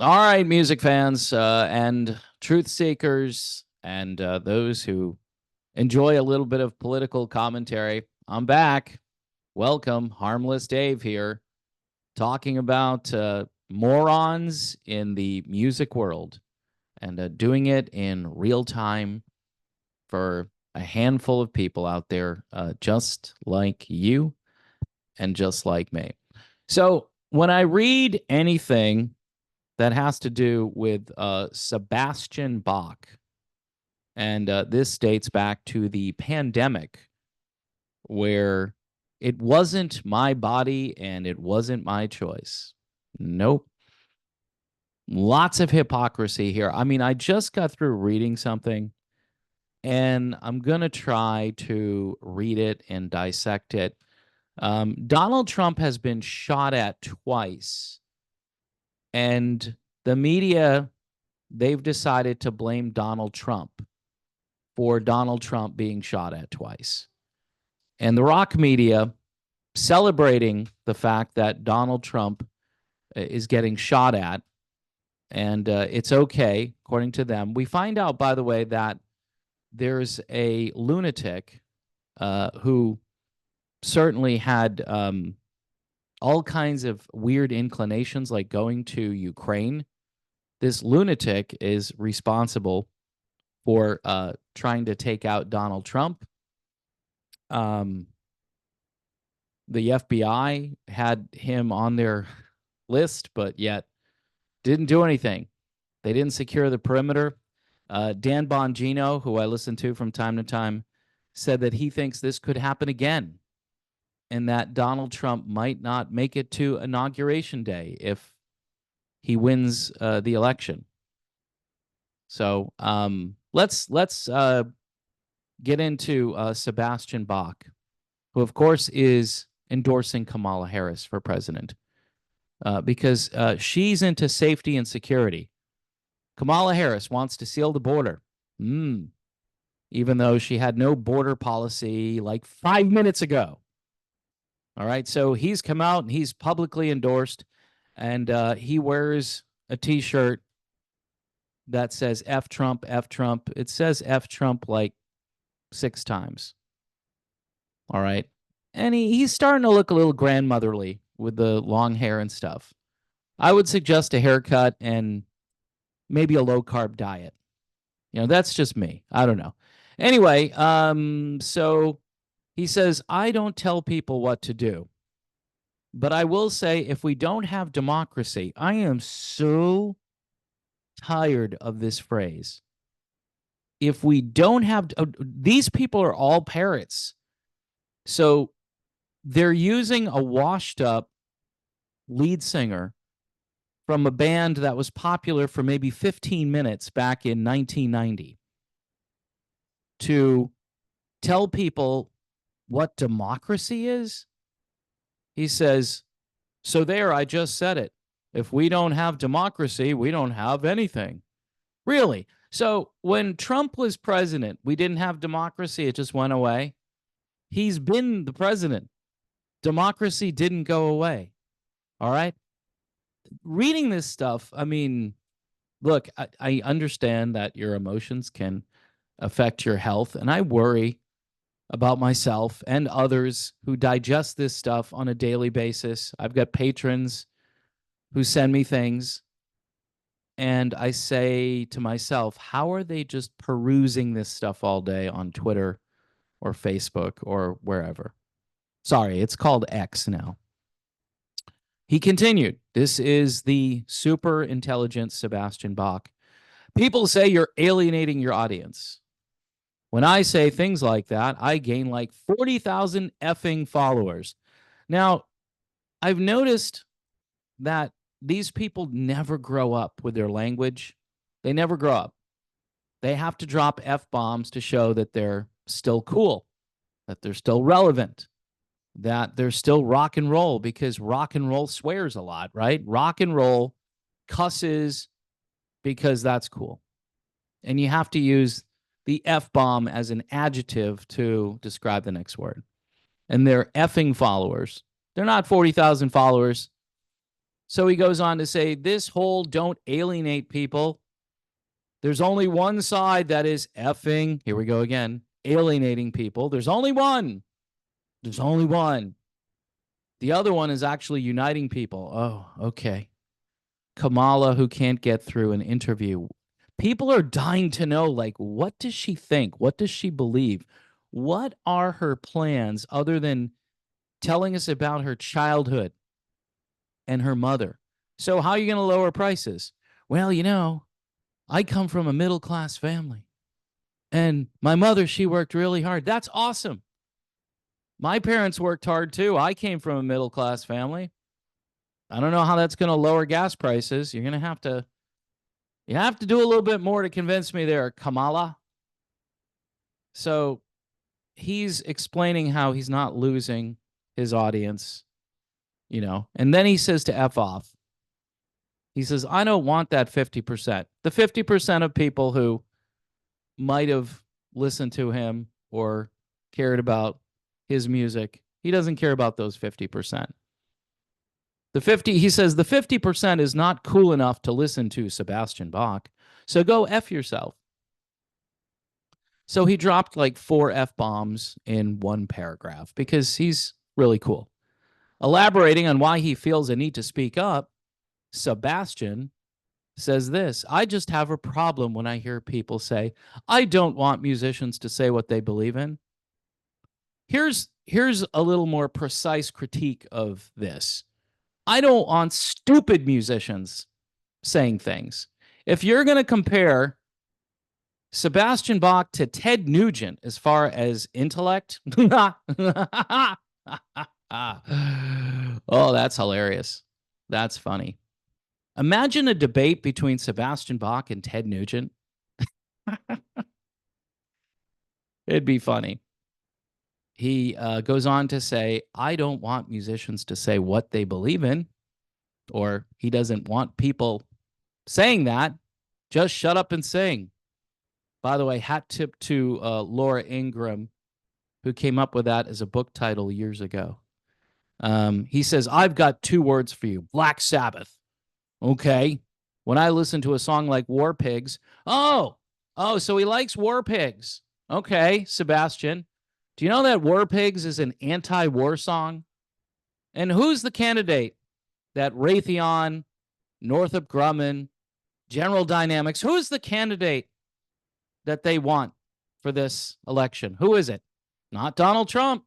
All right, music fans and truth seekers and those who enjoy a little bit of political commentary. I'm back. Welcome. Harmless Dave here, talking about morons in the music world and doing it in real time for a handful of people out there, just like you and just like me. So when I read anything that has to do with Sebastian Bach. And this dates back to the pandemic, where it wasn't my body and it wasn't my choice. Nope. Lots of hypocrisy here. I mean, I just got through reading something and I'm going to try to read it and dissect it. Donald Trump has been shot at twice, and the media, they've decided to blame Donald Trump for Donald Trump being shot at twice. And the rock media celebrating the fact that Donald Trump is getting shot at, and it's okay, according to them. We find out, by the way, that there's a lunatic who certainly had all kinds of weird inclinations, like going to Ukraine. This lunatic is responsible for trying to take out Donald Trump. The FBI had him on their list, but yet didn't do anything. They didn't secure the perimeter. Dan Bongino, who I listen to from time to time, said that he thinks this could happen again and that Donald Trump might not make it to Inauguration Day if he wins the election. So let's get into Sebastian Bach, who, of course, is endorsing Kamala Harris for president because she's into safety and security. Kamala Harris wants to seal the border, even though she had no border policy like 5 minutes ago. All right, so he's come out and he's publicly endorsed, and he wears a T-shirt that says F Trump, F Trump. It says F Trump like 6 times. All right. And he's starting to look a little grandmotherly with the long hair and stuff. I would suggest a haircut and maybe a low carb diet. You know, that's just me. I don't know. Anyway, so he says, I don't tell people what to do. But I will say, if we don't have democracy, I am so tired of this phrase. If we don't have, these people are all parrots. So they're using a washed up lead singer from a band that was popular for maybe 15 minutes back in 1990 to tell people what democracy is. He says, so there, I just said it. If we don't have democracy, we don't have anything. Really? So when Trump was president, we didn't have democracy. It just went away. He's been the president. Democracy didn't go away. All right. Reading this stuff, I mean, look, I understand that your emotions can affect your health, and I worry about myself and others who digest this stuff on a daily basis. I've got patrons who send me things, and I say to myself, how are they just perusing this stuff all day on Twitter or Facebook or wherever? Sorry, it's called X now. He continued, this is the super intelligent Sebastian Bach. People say you're alienating your audience. When I say things like that, I gain like 40,000 effing followers. Now, I've noticed that these people never grow up with their language. They never grow up. They have to drop F-bombs to show that they're still cool, that they're still relevant, that they're still rock and roll, because rock and roll swears a lot, right? Rock and roll cusses because that's cool. And you have to use the F-bomb as an adjective to describe the next word. And they're effing followers. They're not 40,000 followers. So he goes on to say, this whole don't alienate people. There's only one side that is effing, here we go again, alienating people. There's only one. There's only one. The other one is actually uniting people. Oh, okay. Kamala, who can't get through an interview. People are dying to know, like, what does she think? What does she believe? What are her plans other than telling us about her childhood and her mother? So how are you going to lower prices? Well, I come from a middle-class family. And my mother, she worked really hard. That's awesome. My parents worked hard too. I came from a middle-class family. I don't know how that's going to lower gas prices. You have to do a little bit more to convince me there, Kamala. So he's explaining how he's not losing his audience, and then he says to F off. He says, I don't want that 50%. The 50% of people who might have listened to him or cared about his music. He doesn't care about those 50%. He says the 50% is not cool enough to listen to Sebastian Bach. So go F yourself. So he dropped like 4 F-bombs in one paragraph because he's really cool. Elaborating on why he feels a need to speak up, Sebastian says this, I just have a problem when I hear people say, I don't want musicians to say what they believe in. Here's a little more precise critique of this. I don't want stupid musicians saying things. If you're going to compare Sebastian Bach to Ted Nugent as far as intellect, oh, that's hilarious. That's funny. Imagine a debate between Sebastian Bach and Ted Nugent. It'd be funny. He goes on to say, I don't want musicians to say what they believe in, or he doesn't want people saying that. Just shut up and sing. By the way, hat tip to Laura Ingraham, who came up with that as a book title years ago. He says, I've got 2 words for you, Black Sabbath. Okay. When I listen to a song like War Pigs, so he likes War Pigs. Okay, Sebastian. Do you know that War Pigs is an anti-war song? And who's the candidate that Raytheon, Northrop Grumman, General Dynamics, who's the candidate that they want for this election? Who is it? Not Donald Trump.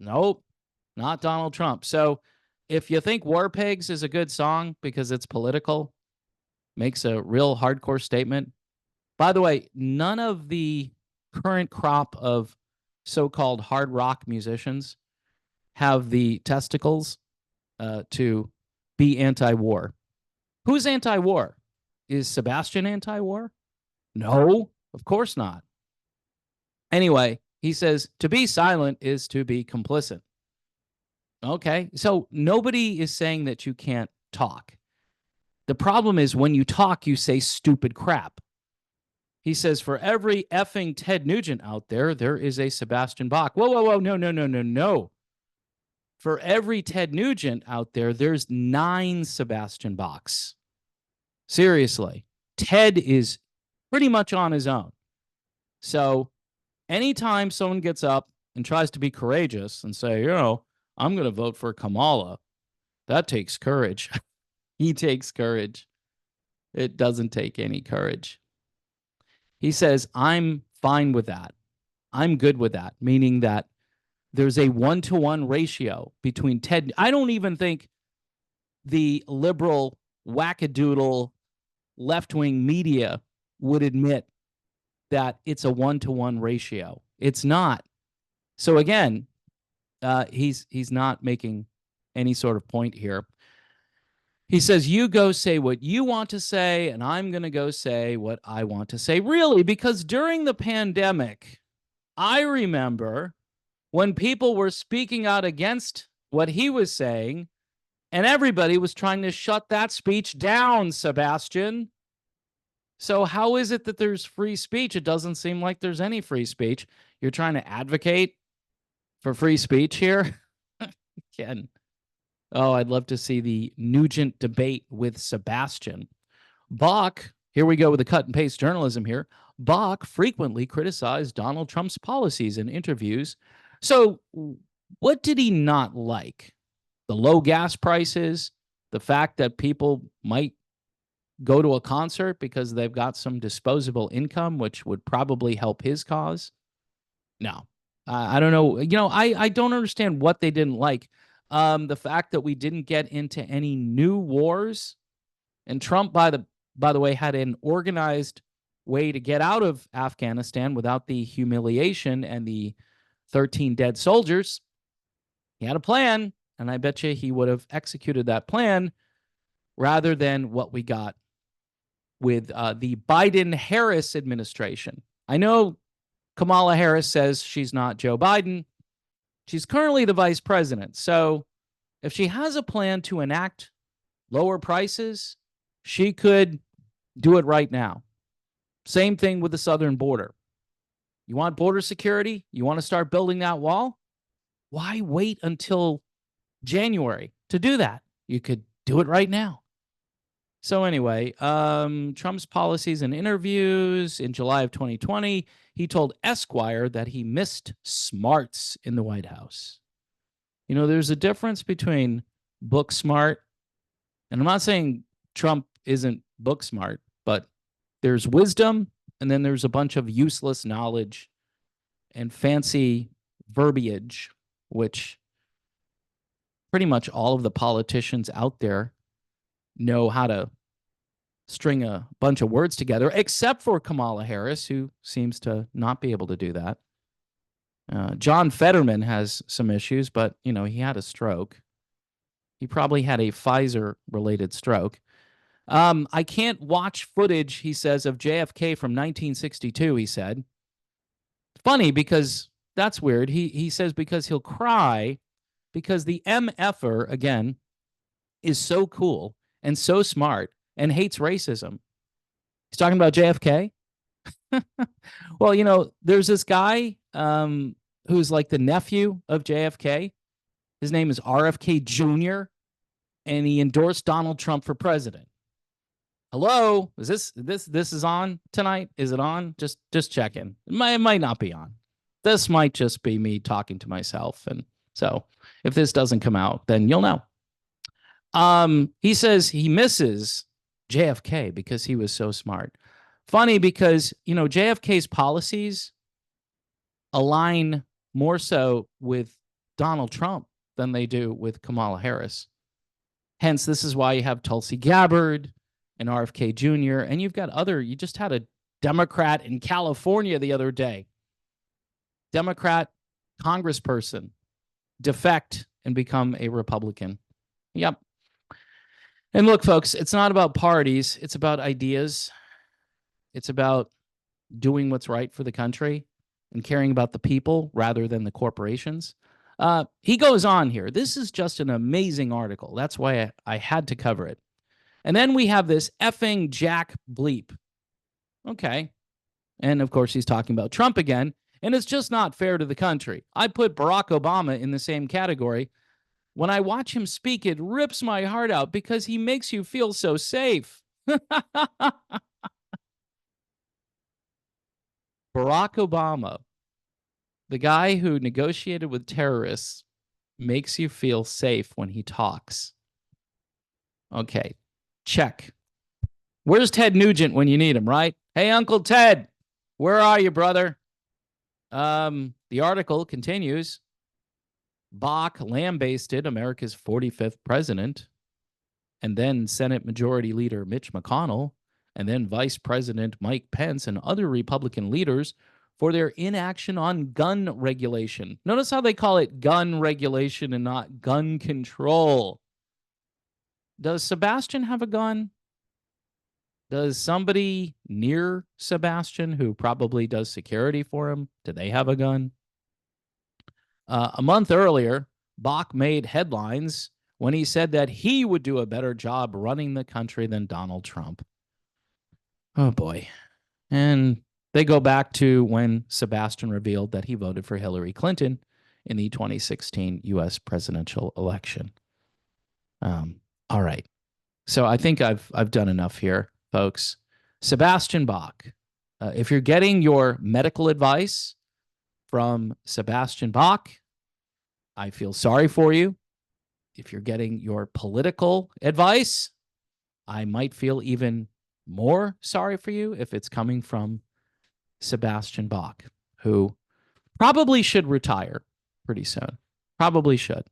Nope, not Donald Trump. So if you think War Pigs is a good song because it's political, makes a real hardcore statement. By the way, none of the current crop of so-called hard rock musicians have the testicles to be anti-war. Who's anti-war? Is Sebastian anti-war? No, of course not. Anyway, he says to be silent is to be complicit. Okay, so nobody is saying that you can't talk. The problem is when you talk, you say stupid crap. He says, for every effing Ted Nugent out there, there is a Sebastian Bach. Whoa, no. For every Ted Nugent out there, there's 9 Sebastian Bachs. Seriously. Ted is pretty much on his own. So anytime someone gets up and tries to be courageous and say, I'm going to vote for Kamala, that takes courage. He takes courage. It doesn't take any courage. He says, I'm fine with that. I'm good with that, meaning that there's a 1-to-1 ratio between Ted. I don't even think the liberal wackadoodle left-wing media would admit that it's a 1-to-1 ratio. It's not. So again, he's not making any sort of point here. He says, you go say what you want to say, and I'm going to go say what I want to say. Really, because during the pandemic, I remember when people were speaking out against what he was saying, and everybody was trying to shut that speech down, Sebastian. So how is it that there's free speech? It doesn't seem like there's any free speech. You're trying to advocate for free speech here? Again, Oh, I'd love to see the Nugent debate with Sebastian. Bach, here we go with the cut and paste journalism here. Bach frequently criticized Donald Trump's policies in interviews. So, what did he not like? The low gas prices, the fact that people might go to a concert because they've got some disposable income, which would probably help his cause. No, I don't know. I don't understand what they didn't like. The fact that we didn't get into any new wars, and Trump, by the way, had an organized way to get out of Afghanistan without the humiliation and the 13 dead soldiers. He had a plan, and I bet you he would have executed that plan rather than what we got with the Biden-Harris administration. I know Kamala Harris says she's not Joe Biden. She's currently the vice president. So if she has a plan to enact lower prices, she could do it right now. Same thing with the southern border. You want border security? You want to start building that wall? Why wait until January to do that? You could do it right now. So anyway, Trump's policies and interviews in July of 2020, he told Esquire that he missed smarts in the White House. You know, there's a difference between book smart, and I'm not saying Trump isn't book smart, but there's wisdom, and then there's a bunch of useless knowledge and fancy verbiage, which pretty much all of the politicians out there know how to string a bunch of words together, except for Kamala Harris, who seems to not be able to do that. John Fetterman has some issues, but, you know, he had a stroke. He probably had a Pfizer-related stroke. I can't watch footage, he says, of JFK from 1962, he said. Funny, because that's weird. He says because he'll cry because the MFer, again, is so cool and so smart and hates racism. He's talking about JFK. Well, you know, there's this guy who's like the nephew of JFK. His name is RFK Jr., and he endorsed Donald Trump for president. Hello, is this is on tonight? Is it on? Just checking. It might not be on. This might just be me talking to myself, and so if this doesn't come out, then you'll know. He says he misses JFK because he was so smart. Funny because, you know, JFK's policies align more so with Donald Trump than they do with Kamala Harris. Hence, this is why you have Tulsi Gabbard and RFK Jr., and you've got you just had a Democrat in California the other day. Democrat congressperson defect and become a Republican. Yep. And look, folks, it's not about parties. It's about ideas. It's about doing what's right for the country and caring about the people rather than the corporations. He goes on here. This is just an amazing article. That's why I had to cover it. And then we have this effing Jack Bleep. Okay. And of course, he's talking about Trump again. And it's just not fair to the country. I put Barack Obama in the same category. When I watch him speak, it rips my heart out because he makes you feel so safe. Barack Obama, the guy who negotiated with terrorists, makes you feel safe when he talks. Okay, check. Where's Ted Nugent when you need him, right? Hey, Uncle Ted, where are you, brother? The article continues. Bach lambasted America's 45th president, and then Senate Majority Leader Mitch McConnell, and then Vice President Mike Pence and other Republican leaders for their inaction on gun regulation. Notice how they call it gun regulation and not gun control. Does Sebastian have a gun? Does somebody near Sebastian who probably does security for him, do they have a gun? A month earlier, Bach made headlines when he said that he would do a better job running the country than Donald Trump. Oh, boy. And they go back to when Sebastian revealed that he voted for Hillary Clinton in the 2016 U.S. presidential election. All right. So I think I've done enough here, folks. Sebastian Bach. If you're getting your medical advice from Sebastian Bach, I feel sorry for you. If you're getting your political advice, I might feel even more sorry for you if it's coming from Sebastian Bach, who probably should retire pretty soon. Probably should.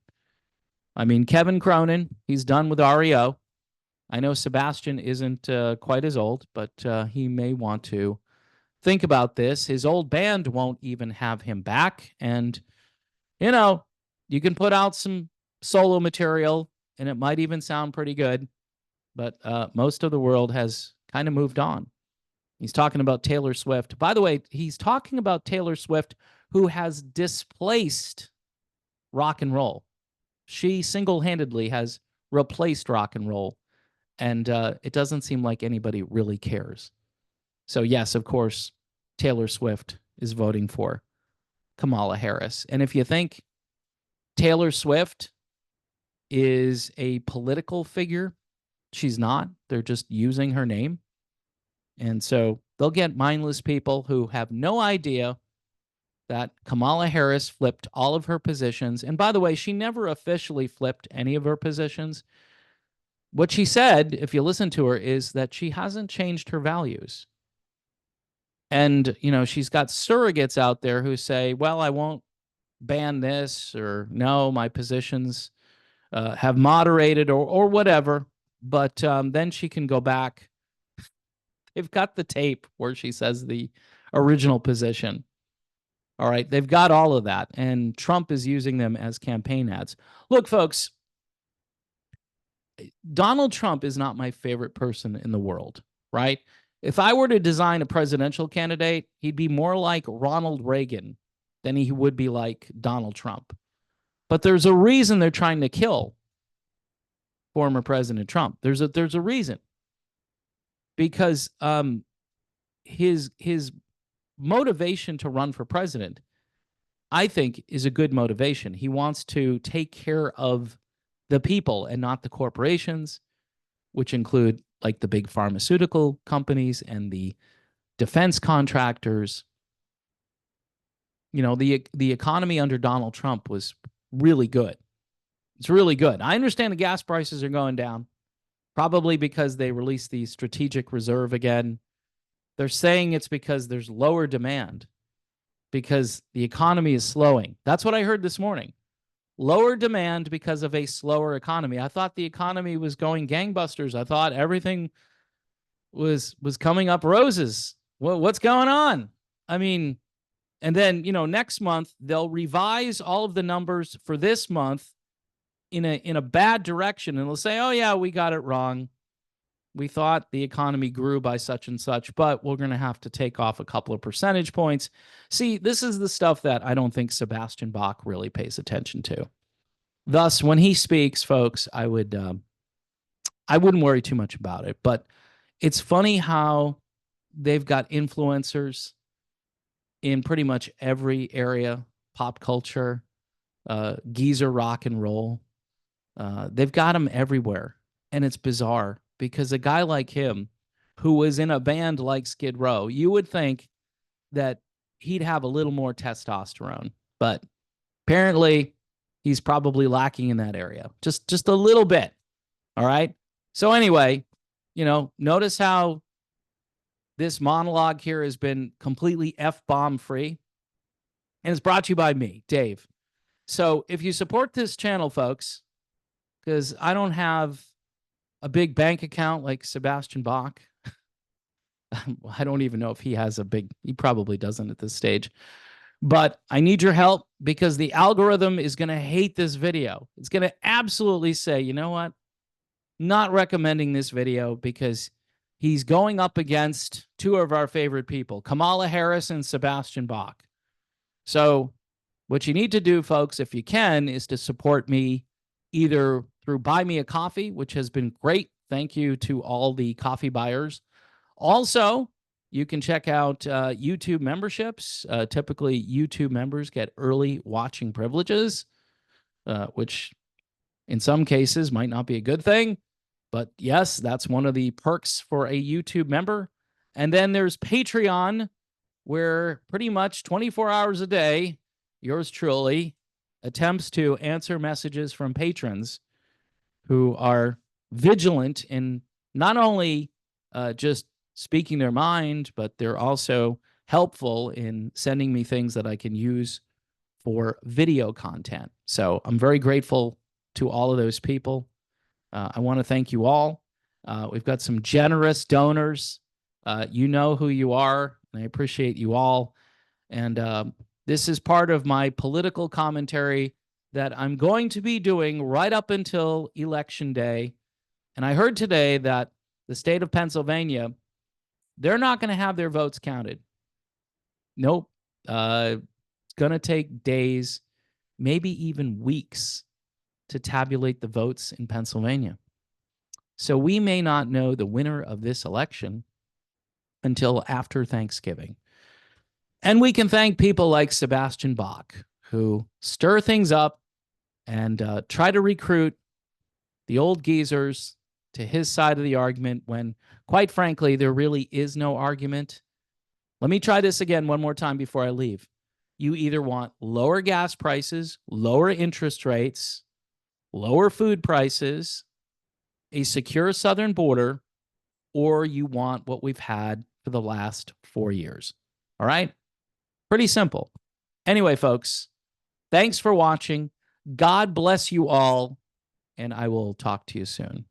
I mean, Kevin Cronin, he's done with REO. I know Sebastian isn't quite as old, but he may want to think about this. His old band won't even have him back. And, you can put out some solo material and it might even sound pretty good. But most of the world has kind of moved on. He's talking about Taylor Swift. By the way, he's talking about Taylor Swift, who has displaced rock and roll. She single-handedly has replaced rock and roll. And it doesn't seem like anybody really cares. So, yes, of course, Taylor Swift is voting for Kamala Harris. And if you think Taylor Swift is a political figure, she's not. They're just using her name. And so they'll get mindless people who have no idea that Kamala Harris flipped all of her positions. And by the way, she never officially flipped any of her positions. What she said, if you listen to her, is that she hasn't changed her values. And, she's got surrogates out there who say, well, I won't ban this, or no, my positions have moderated, or whatever. But then she can go back. They've got the tape where she says the original position. All right. They've got all of that. And Trump is using them as campaign ads. Look, folks, Donald Trump is not my favorite person in the world, right? If I were to design a presidential candidate, he'd be more like Ronald Reagan than he would be like Donald Trump. But there's a reason they're trying to kill former President Trump. There's a reason. Because his motivation to run for president, I think, is a good motivation. He wants to take care of the people and not the corporations, which include like the big pharmaceutical companies and the defense contractors. The economy under Donald Trump was really good. It's really good. I understand the gas prices are going down, probably because they released the strategic reserve again. They're saying it's because there's lower demand because the economy is slowing. That's what I heard this morning. Lower demand because of a slower economy. I thought the economy was going gangbusters. I thought everything was coming up roses. What's going on? I mean, and then, next month they'll revise all of the numbers for this month in a bad direction, and they'll say, "Oh yeah, we got it wrong. We thought the economy grew by such and such, but we're going to have to take off a couple of percentage points." See, this is the stuff that I don't think Sebastian Bach really pays attention to. Thus, when he speaks, folks, I wouldn't worry too much about it. But it's funny how they've got influencers in pretty much every area, pop culture, geezer rock and roll. They've got them everywhere. And it's bizarre because a guy like him, who was in a band like Skid Row, you would think that he'd have a little more testosterone. But apparently, he's probably lacking in that area. Just a little bit. All right? So anyway, notice how this monologue here has been completely F-bomb free. And it's brought to you by me, Dave. So if you support this channel, folks, because I don't have a big bank account like Sebastian Bach. I don't even know if he has he probably doesn't at this stage. But I need your help because the algorithm is going to hate this video. It's going to absolutely say, you know what? Not recommending this video because he's going up against two of our favorite people, Kamala Harris and Sebastian Bach. So what you need to do, folks, if you can, is to support me either through Buy Me a Coffee, which has been great. Thank you to all the coffee buyers. Also, you can check out YouTube memberships. Typically, YouTube members get early watching privileges, which In some cases, might not be a good thing, but yes, that's one of the perks for a YouTube member. And then there's Patreon, where pretty much 24 hours a day, yours truly attempts to answer messages from patrons who are vigilant in not only just speaking their mind, but they're also helpful in sending me things that I can use for video content. So I'm very grateful to all of those people. I want to thank you all. We've got some generous donors. You know who you are, and I appreciate you all. And this is part of my political commentary that I'm going to be doing right up until Election Day. And I heard today that the state of Pennsylvania, they're not going to have their votes counted. Nope. It's going to take days, maybe even weeks, to tabulate the votes in Pennsylvania. So we may not know the winner of this election until after Thanksgiving. And we can thank people like Sebastian Bach, who stir things up and try to recruit the old geezers to his side of the argument when, quite frankly, there really is no argument. Let me try this again one more time before I leave. You either want lower gas prices, lower interest rates, lower food prices, a secure southern border, or you want what we've had for the last 4 years. All right? Pretty simple. Anyway, folks, thanks for watching. God bless you all, and I will talk to you soon.